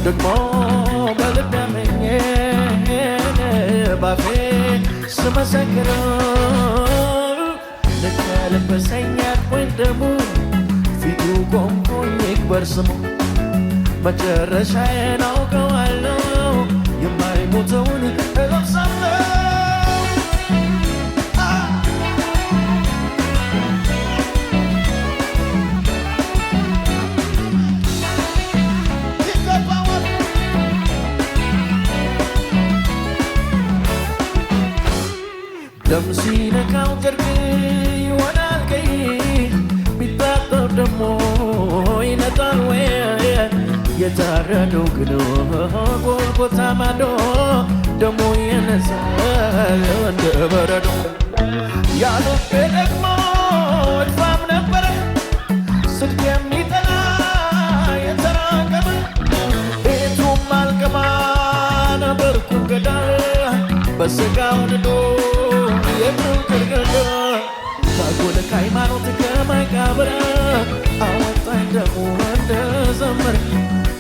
ደግሞ በልዳመኝ ባፌ ስመሰክረው ለከለበሰኛ ቆይ ደሙ ፊቱ ቆምቆኝ ይክበር ስሙ መጨረሻዬን አውቀዋለሁ የማይሞተውን እለብሳለሁ ደም ሲነካው ጨርቅ ይሆናል ቀይ ቢታጠብ ደሞ ይነጣል ወይ የታረደው ግን ጎልጎታ ማዶ ደሞ ይነሳል እንደ በረዶ ያሉት ደግሞ እድፋም ነበረ ስድቅ የሚጠላ የተራቀመ ቤቱም አልቀማ ነበርኩ ገዳ በስጋው ንዶ የምንቅርቅር ታጎለ ከሃይማኖት ከመቃብር አወጣኝ ደግሞ እንደዘመር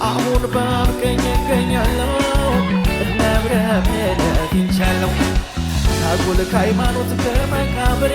አሁን ባብቀኝ እገኛለሁ እነ አብርሃም አግኝቻለሁ ታጎለ ከሃይማኖት ከመቃብር